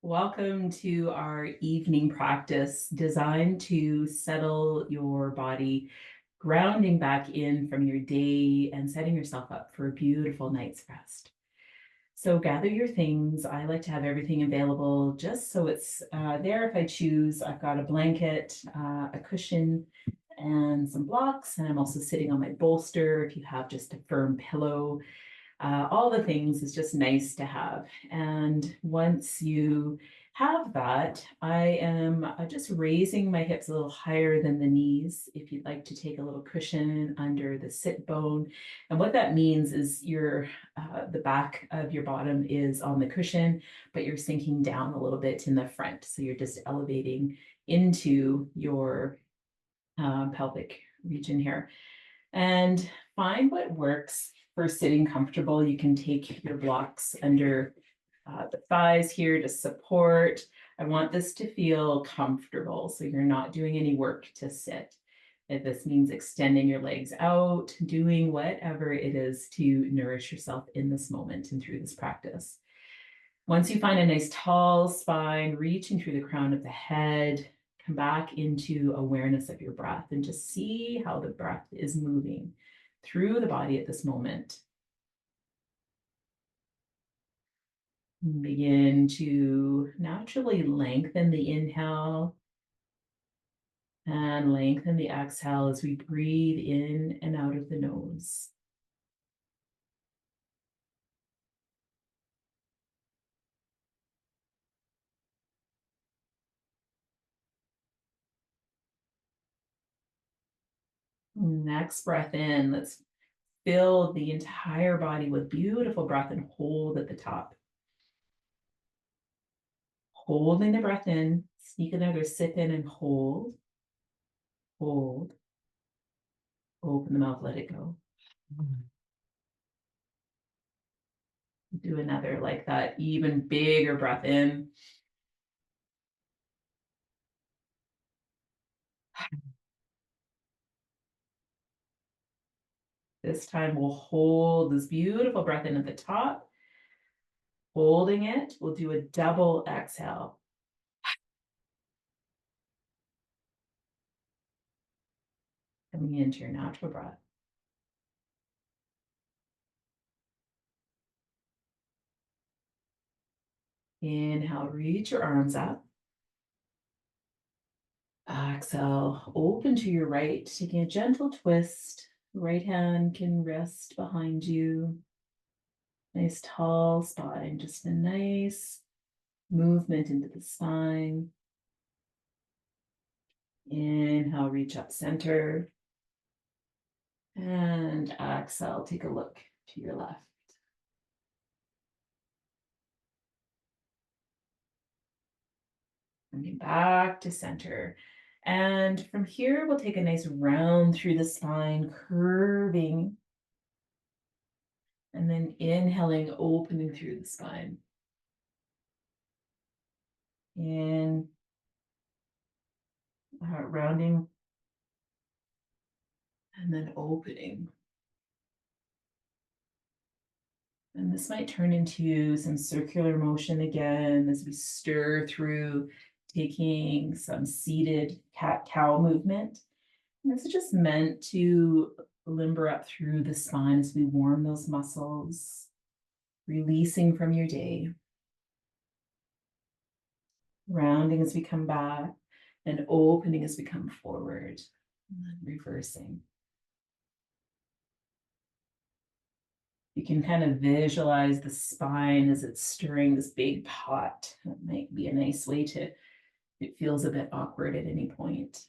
Welcome to our evening practice designed to settle your body, grounding back in from your day and setting yourself up for a beautiful night's rest. So gather your things. I like to have everything available just so it's there if I choose. I've got a blanket, a cushion, and some blocks. And I'm also sitting on my bolster if you have just a firm pillow. All the things is just nice to have. And once you have that, I am just raising my hips a little higher than the knees. If you'd like to take a little cushion under the sit bone. And what that means is the back of your bottom is on the cushion, but you're sinking down a little bit in the front. So you're just elevating into your pelvic region here. And find what works for sitting comfortable. You can take your blocks under the thighs here to support. I want this to feel comfortable, so you're not doing any work to sit. If this means extending your legs out, doing whatever it is to nourish yourself in this moment and through this practice. Once you find a nice tall spine, reaching through the crown of the head, come back into awareness of your breath and just see how the breath is moving through the body at this moment. Begin to naturally lengthen the inhale and lengthen the exhale as we breathe in and out of the nose. Next breath in, let's fill the entire body with beautiful breath and hold at the top. Holding the breath in, sneak another sip in and hold, hold, open the mouth, let it go. Do another like that, even bigger breath in. This time we'll hold this beautiful breath in at the top. Holding it, we'll do a double exhale. Coming into your natural breath. Inhale, reach your arms up. Exhale, open to your right, taking a gentle twist. Right hand can rest behind you. Nice tall spine, just a nice movement into the spine. Inhale, reach up center. And exhale, take a look to your left. Coming back to center. And from here, we'll take a nice round through the spine, curving. And then inhaling, opening through the spine. In, rounding. And then opening. And this might turn into some circular motion again as we stir through, taking some seated cat-cow movement. And this is just meant to limber up through the spine as we warm those muscles, releasing from your day. Rounding as we come back and opening as we come forward, and then reversing. You can kind of visualize the spine as it's stirring this big pot. That might be a nice way to, it feels a bit awkward at any point.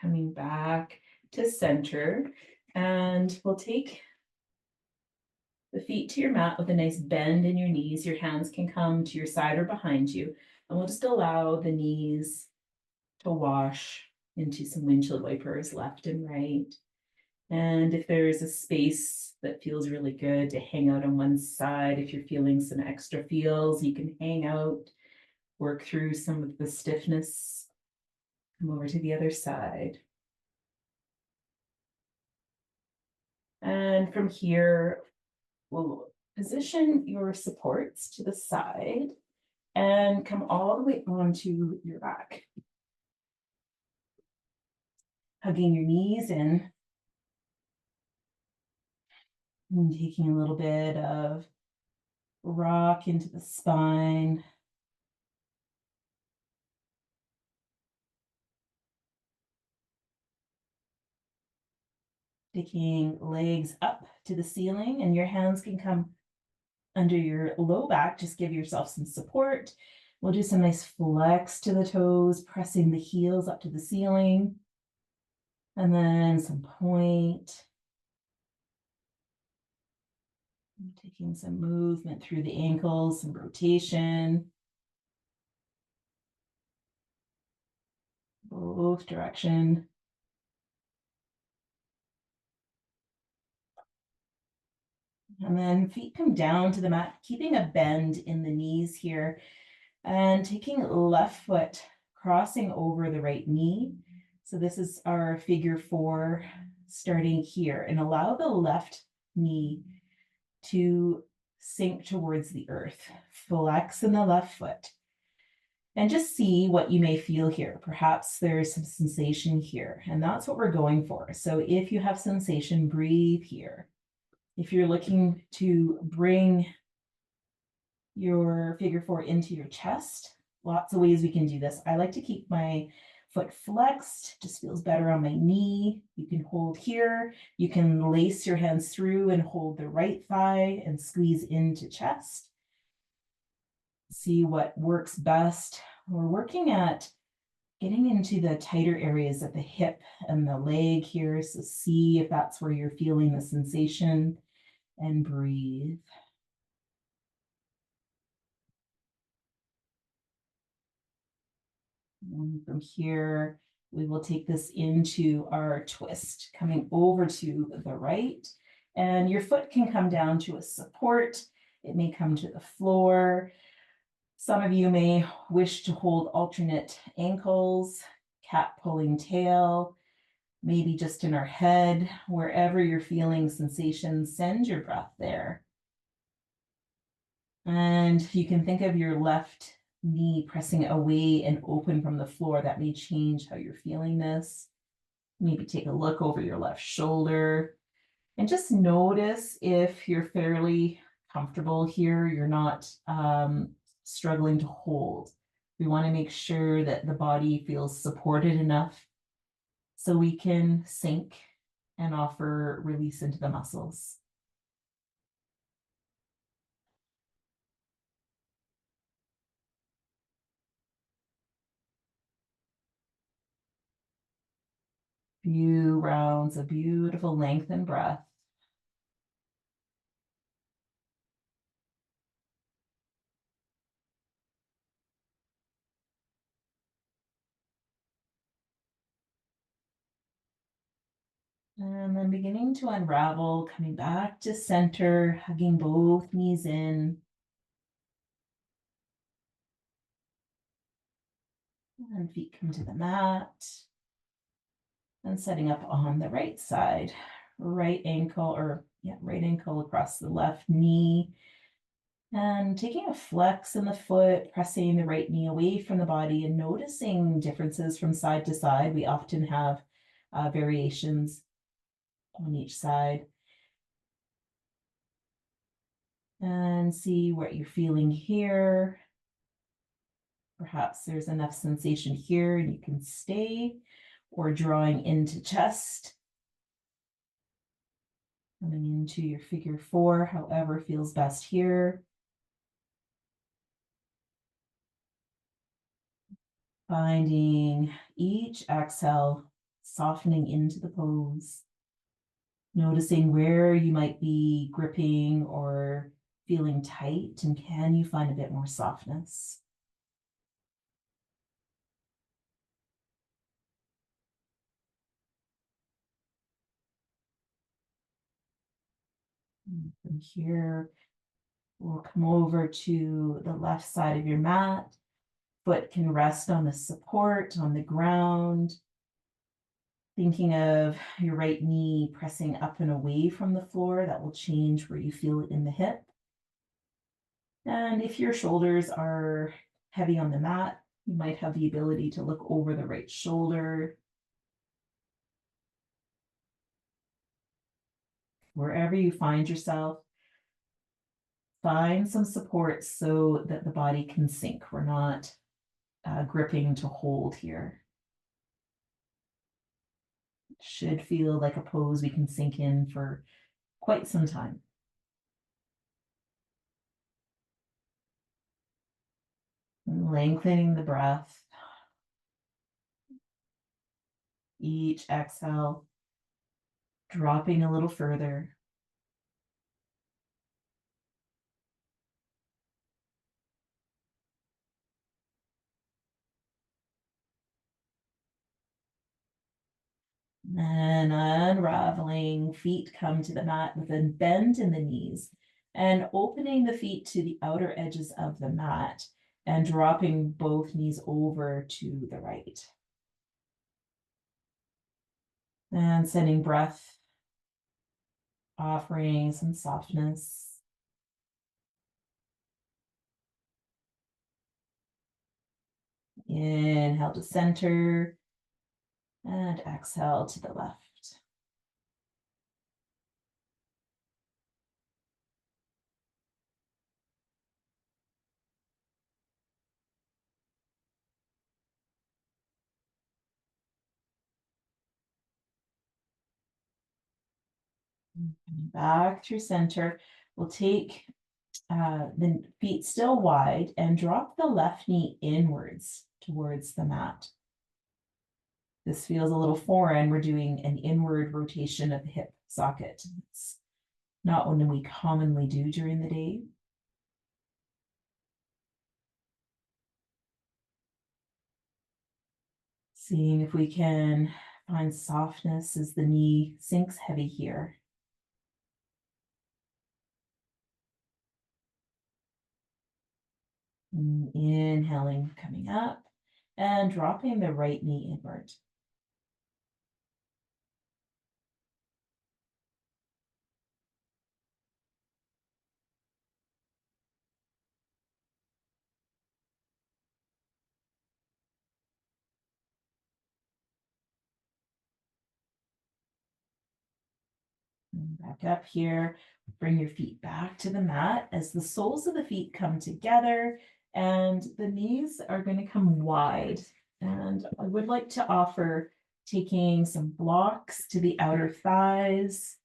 Coming back to center, and we'll take the feet to your mat with a nice bend in your knees. Your hands can come to your side or behind you, and we'll just allow the knees to wash into some windshield wipers left and right. And if there's a space that feels really good to hang out on one side, if you're feeling some extra feels, you can hang out, work through some of the stiffness, come over to the other side. And from here, We'll position your supports to the side and come all the way onto your back. Hugging your knees in and taking a little bit of rock into the spine. Taking legs up to the ceiling, and your hands can come under your low back. Just give yourself some support. We'll do some nice flex to the toes, pressing the heels up to the ceiling. And then some point. Taking some movement through the ankles, some rotation. Both direction. And then feet come down to the mat, keeping a bend in the knees here. And taking left foot, crossing over the right knee. So this is our figure 4 starting here, and allow the left knee to sink towards the earth. Flex in the left foot. And just see what you may feel here. Perhaps there's some sensation here, and that's what we're going for. So if you have sensation, breathe here. If you're looking to bring your figure 4 into your chest, lots of ways we can do this. I like to keep my foot flexed, just feels better on my knee. You can hold here. You can lace your hands through and hold the right thigh and squeeze into chest. See what works best. We're working at getting into the tighter areas of the hip and the leg here. So see if that's where you're feeling the sensation, and breathe. And from here, we will take this into our twist, coming over to the right. And your foot can come down to a support. It may come to the floor. Some of you may wish to hold alternate ankles, cat pulling tail, maybe just in our head. Wherever you're feeling sensations, send your breath there. And you can think of your left knee pressing away and open from the floor. That may change how you're feeling this. Maybe take a look over your left shoulder and just notice if you're fairly comfortable here. You're not struggling to hold. We want to make sure that the body feels supported enough so we can sink and offer release into the muscles. Few rounds of beautiful lengthened breath. And then beginning to unravel, coming back to center, hugging both knees in. And feet come to the mat. And setting up on the right side. Right ankle, right ankle across the left knee. And taking a flex in the foot, pressing the right knee away from the body and noticing differences from side to side. We often have variations on each side. And see what you're feeling here. Perhaps there's enough sensation here and you can stay, or drawing into chest. Coming into your figure 4, however feels best here. Finding each exhale, softening into the pose. Noticing where you might be gripping or feeling tight, and can you find a bit more softness? And from here, we'll come over to the left side of your mat. Foot can rest on the support on the ground. Thinking of your right knee pressing up and away from the floor, that will change where you feel it in the hip. And if your shoulders are heavy on the mat, you might have the ability to look over the right shoulder. Wherever you find yourself, find some support so that the body can sink. We're not gripping to hold here. Should feel like a pose we can sink in for quite some time. Lengthening the breath. Each exhale, dropping a little further. And unraveling, feet come to the mat with a bend in the knees and opening the feet to the outer edges of the mat and dropping both knees over to the right. And sending breath, offering some softness. Inhale to center and exhale to the left. Back through center. We'll take the feet still wide and drop the left knee inwards towards the mat. This feels a little foreign. We're doing an inward rotation of the hip socket. It's not one we commonly do during the day. Seeing if we can find softness as the knee sinks heavy here. Inhaling, coming up, and dropping the right knee inward. Back up here, bring your feet back to the mat as the soles of the feet come together and the knees are going to come wide. And I would like to offer taking some blocks to the outer thighs,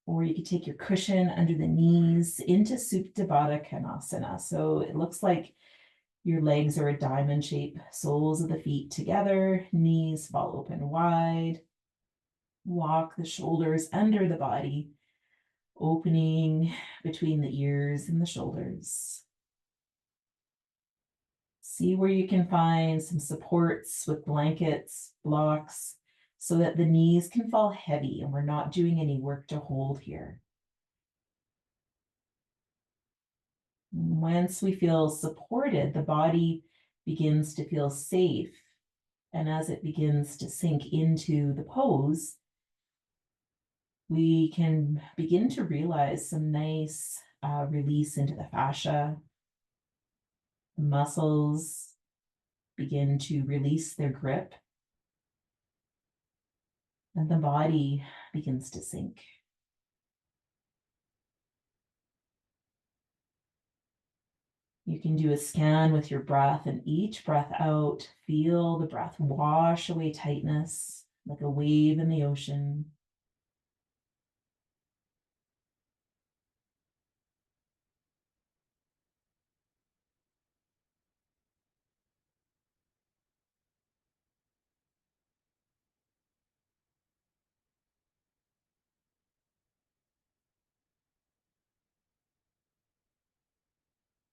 or you could take your cushion under the knees into Supta Baddha Konasana. So it looks like your legs are a diamond shape, soles of the feet together, knees fall open wide. Walk the shoulders under the body, opening between the ears and the shoulders. See where you can find some supports with blankets, blocks, so that the knees can fall heavy and we're not doing any work to hold here. Once we feel supported, the body begins to feel safe. And as it begins to sink into the pose, we can begin to realize some nice release into the fascia. The muscles begin to release their grip, and the body begins to sink. You can do a scan with your breath, and each breath out, feel the breath wash away tightness like a wave in the ocean.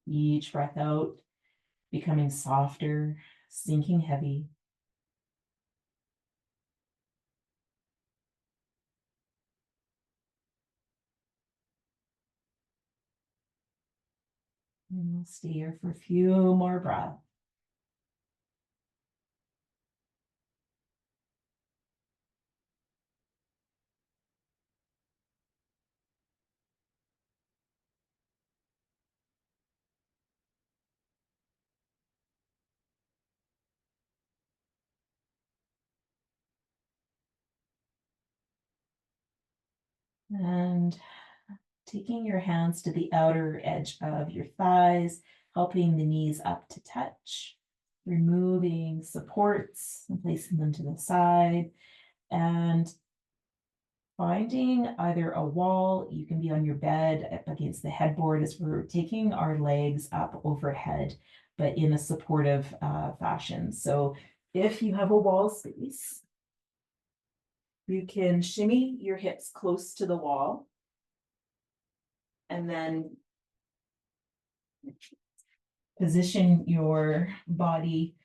Each breath out, becoming softer, sinking heavy. And we'll stay here for a few more breaths. And taking your hands to the outer edge of your thighs, helping the knees up to touch, removing supports and placing them to the side, and finding either a wall, you can be on your bed against the headboard as we're taking our legs up overhead, but in a supportive fashion. So if you have a wall space, you can shimmy your hips close to the wall and then position your body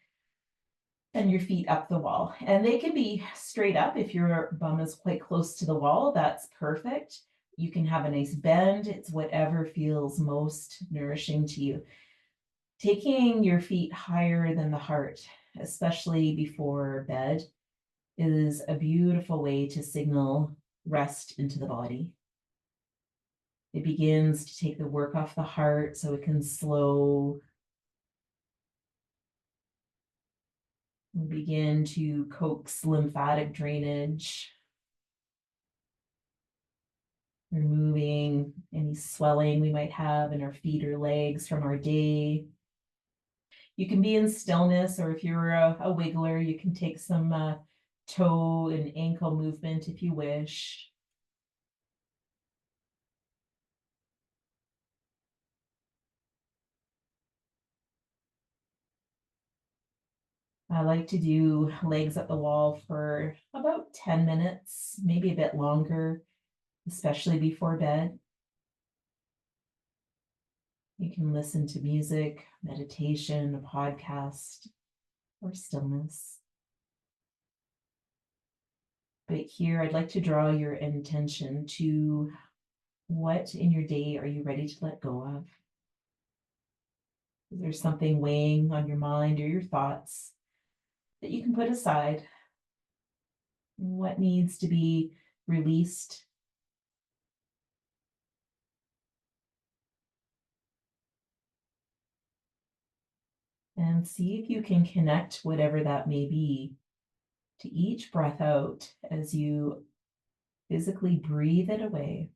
and your feet up the wall. And they can be straight up if your bum is quite close to the wall. That's perfect. You can have a nice bend. It's whatever feels most nourishing to you. Taking your feet higher than the heart, especially before bed, is a beautiful way to signal rest into the body. It begins to take the work off the heart so it can slow. We begin to coax lymphatic drainage, removing any swelling we might have in our feet or legs from our day. You can be in stillness, or if you're a wiggler, you can take some toe and ankle movement if you wish. I like to do legs up the wall for about 10 minutes, maybe a bit longer, especially before bed. You can listen to music, meditation, a podcast, or stillness. But here I'd like to draw your attention to what in your day are you ready to let go of? Is there something weighing on your mind or your thoughts that you can put aside? What needs to be released? And see if you can connect whatever that may be to each breath out as you physically breathe it away.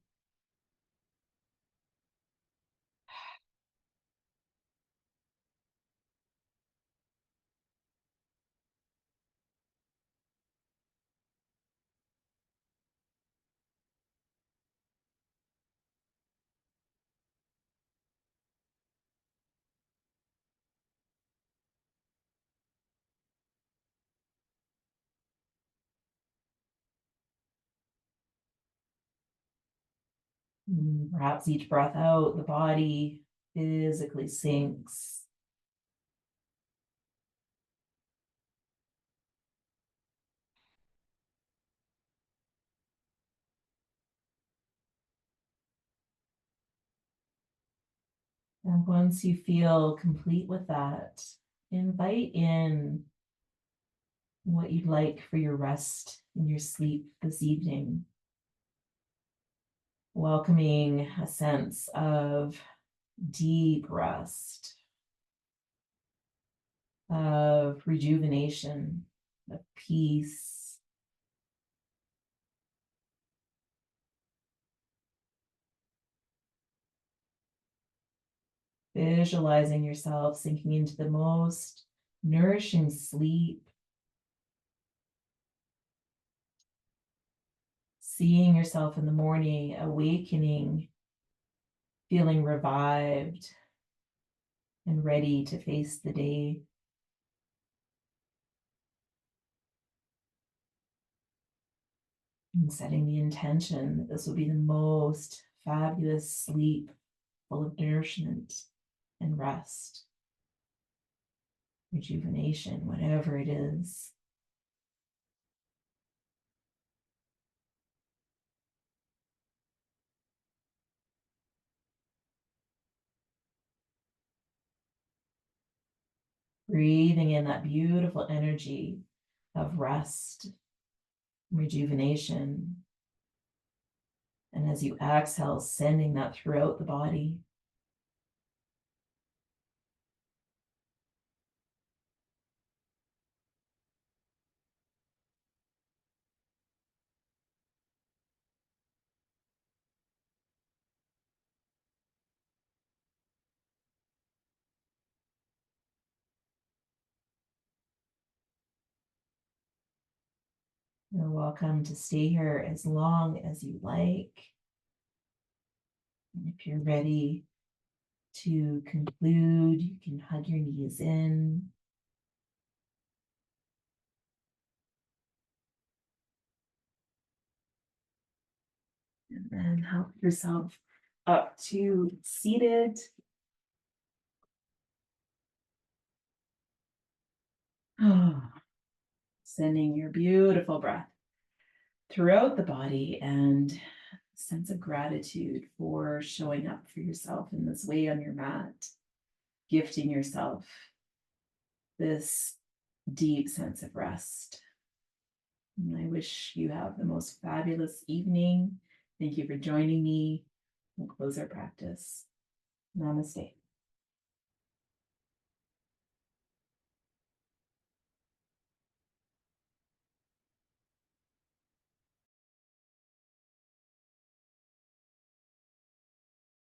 Perhaps each breath out, the body physically sinks. And once you feel complete with that, invite in what you'd like for your rest and your sleep this evening. Welcoming a sense of deep rest, of rejuvenation, of peace. Visualizing yourself sinking into the most nourishing sleep, seeing yourself in the morning, awakening, feeling revived and ready to face the day. And setting the intention that this will be the most fabulous sleep full of nourishment and rest, rejuvenation, whatever it is. Breathing in that beautiful energy of rest, rejuvenation. And as you exhale, sending that throughout the body. You're welcome to stay here as long as you like. And if you're ready to conclude, you can hug your knees in. And then help yourself up to seated. Sending your beautiful breath throughout the body and sense of gratitude for showing up for yourself in this way on your mat, gifting yourself this deep sense of rest. And I wish you have the most fabulous evening. Thank you for joining me. We'll close our practice. Namaste.